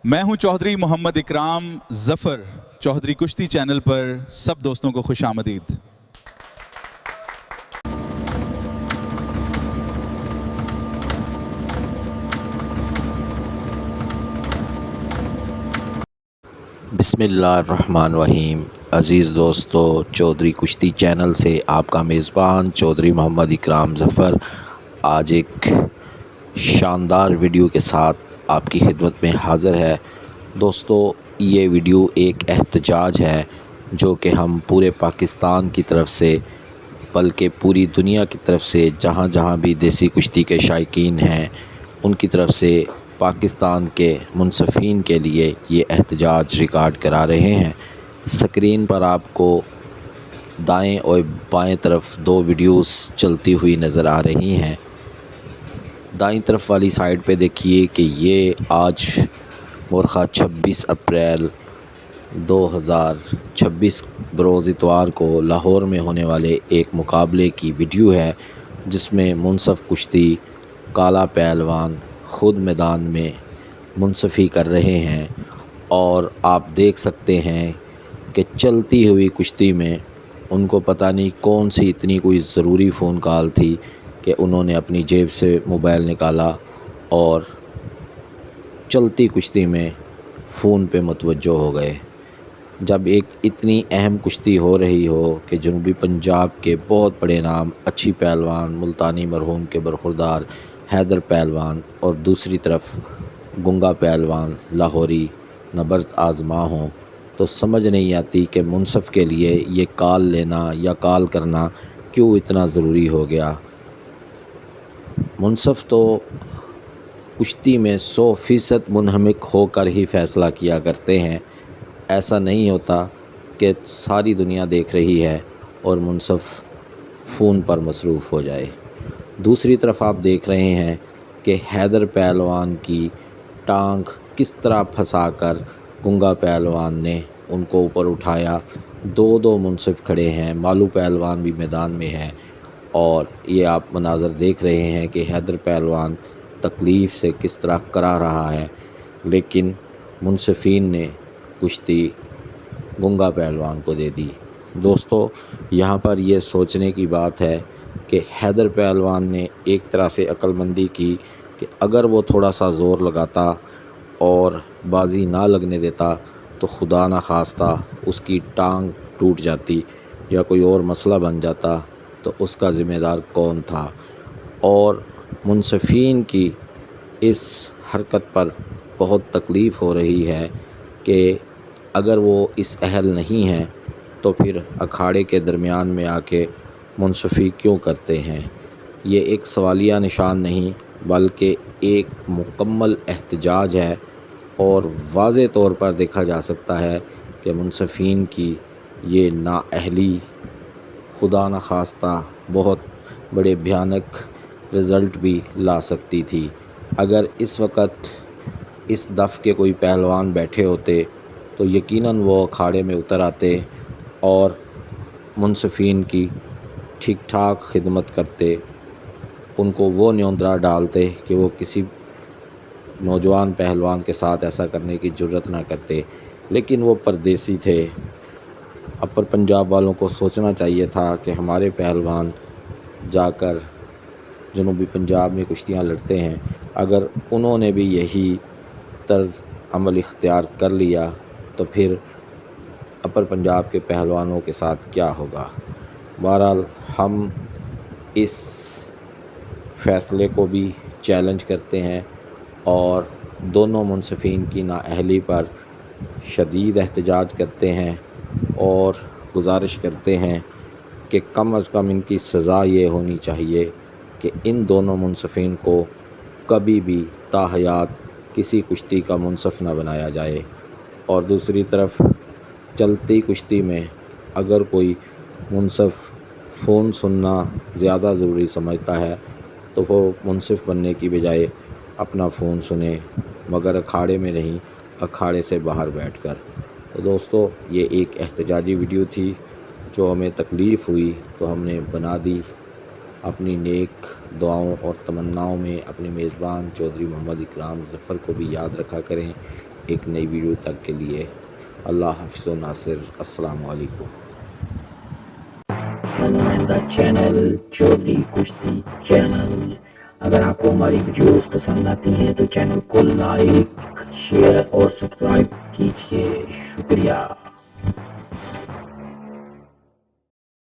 मैं हूं चौधरी मोहम्मद इकराम ज़फ़र। चौधरी कुश्ती चैनल पर सब दोस्तों को खुशामदीद। बिस्मिल्लाहिर्रहमानिर्रहीम। अज़ीज़ दोस्तों, चौधरी कुश्ती चैनल से आपका मेज़बान चौधरी मोहम्मद इकराम ज़फ़र आज एक शानदार वीडियो के साथ आपकी खिदमत में हाज़िर है। दोस्तों, ये वीडियो एक एहतजाज है जो कि हम पूरे पाकिस्तान की तरफ से बल्कि पूरी दुनिया की तरफ से जहाँ जहाँ भी देसी कुश्ती के शायकीन हैं उनकी तरफ से पाकिस्तान के मुनसफ़ीन के लिए ये एहतजाज रिकॉर्ड करा रहे हैं। स्क्रीन पर आपको दाएं और बाएं तरफ दो वीडियोस चलती हुई नज़र आ रही हैं। दाईं तरफ वाली साइड पे देखिए कि ये आज मुर्खा 26 अप्रैल 2026 बरोज़ इतवार को लाहौर में होने वाले एक मुकाबले की वीडियो है, जिसमें मुनसफ़ कुश्ती काला पहलवान ख़ुद मैदान में मुनसफ़ी कर रहे हैं। और आप देख सकते हैं कि चलती हुई कुश्ती में उनको पता नहीं कौन सी इतनी कोई ज़रूरी फ़ोन कॉल थी कि उन्होंने अपनी जेब से मोबाइल निकाला और चलती कुश्ती में फ़ोन पे मुतवज्जो हो गए। जब एक इतनी अहम कुश्ती हो रही हो कि जनूबी पंजाब के बहुत बड़े नाम अच्छी पहलवान मुल्तानी मरहूम के बरखुरदार हैदर पहलवान और दूसरी तरफ गुंगा पहलवान लाहौरी नबर्स आज़मा हों, तो समझ नहीं आती कि मुनसफ़ के लिए ये कॉल लेना या कॉल करना क्यों इतना ज़रूरी हो गया। मुनसफ़ तो कुश्ती में 100% मुनहमिक होकर ही फ़ैसला किया करते हैं। ऐसा नहीं होता कि सारी दुनिया देख रही है और मुनसफ़ फ़ोन पर मसरूफ़ हो जाए। दूसरी तरफ आप देख रहे हैं कि हैदर पहलवान की टांग किस तरह फंसाकर गुंगा पहलवान ने उनको ऊपर उठाया। दो मुनसिफ खड़े हैं, मालू पहलवान भी मैदान में है और ये आप मनाज़र देख रहे हैं कि हैदर पहलवान तकलीफ़ से किस तरह करा रहा है, लेकिन मुनसिफीन ने कुश्ती गुंगा पहलवान को दे दी। दोस्तों, यहाँ पर यह सोचने की बात है कि हैदर पहलवान ने एक तरह से अक्लमंदी की कि अगर वो थोड़ा सा ज़ोर लगाता और बाजी ना लगने देता तो खुदा न खास्ता उसकी टांग टूट जाती या कोई और मसला बन जाता, तो उसका ज़िम्मेदार कौन था। और मुनसिफीन की इस हरकत पर बहुत तकलीफ़ हो रही है कि अगर वो इस अहल नहीं हैं तो फिर अखाड़े के दरमियान में आके मुनसफ़ी क्यों करते हैं। ये एक सवालिया निशान नहीं बल्कि एक मुकम्मल एहतजाज है और वाज़े तौर पर देखा जा सकता है कि मुनसफ़ीन की ये नाअहली खुदा न खास्ता बहुत बड़े भयानक रिज़ल्ट भी ला सकती थी। अगर इस वक्त इस दफ़ के कोई पहलवान बैठे होते तो यकीनन वो अखाड़े में उतर आते और मुनसिफीन की ठीक ठाक खिदमत करते, उनको वो न्योंदरा डालते कि वो किसी नौजवान पहलवान के साथ ऐसा करने की जुर्रत ना करते। लेकिन वो परदेसी थे। अपर पंजाब वालों को सोचना चाहिए था कि हमारे पहलवान जाकर जनूबी पंजाब में कुश्तियाँ लड़ते हैं। अगर उन्होंने भी यही तर्ज़ अमल इख्तियार कर लिया तो फिर अपर पंजाब के पहलवानों के साथ क्या होगा। बहरहाल हम इस फ़ैसले को भी चैलेंज करते हैं और दोनों मुनसिफीन की नाअहली पर शदीद एहतजाज करते हैं और गुजारिश करते हैं कि कम अज़ कम इनकी सज़ा ये होनी चाहिए कि इन दोनों मुनसिफीन को कभी भी ताहयात किसी कुश्ती का मुनसफ़ न बनाया जाए। और दूसरी तरफ चलती कुश्ती में अगर कोई मुनसफ़ फ़ोन सुनना ज़्यादा ज़रूरी समझता है तो वो मुनसिफ़ बनने की बजाय अपना फ़ोन सुने, मगर अखाड़े में नहीं, अखाड़े से बाहर बैठकर। तो दोस्तों, ये एक एहतजाजी वीडियो थी जो हमें तकलीफ़ हुई तो हमने बना दी। अपनी नेक दुआओं और तमन्नाओं में अपने मेज़बान चौधरी मोहम्मद इकराम ज़फ़र को भी याद रखा करें। ایک نئی ویڈیو تک کے لیے اللہ حافظ و ناصر. السلام علیکم. نمائندہ چینل چودھری کشتی چینل. اگر آپ کو ہماری ویڈیوز پسند آتی ہیں تو چینل کو لائک، شیئر اور سبسکرائب کیجیے. شکریہ.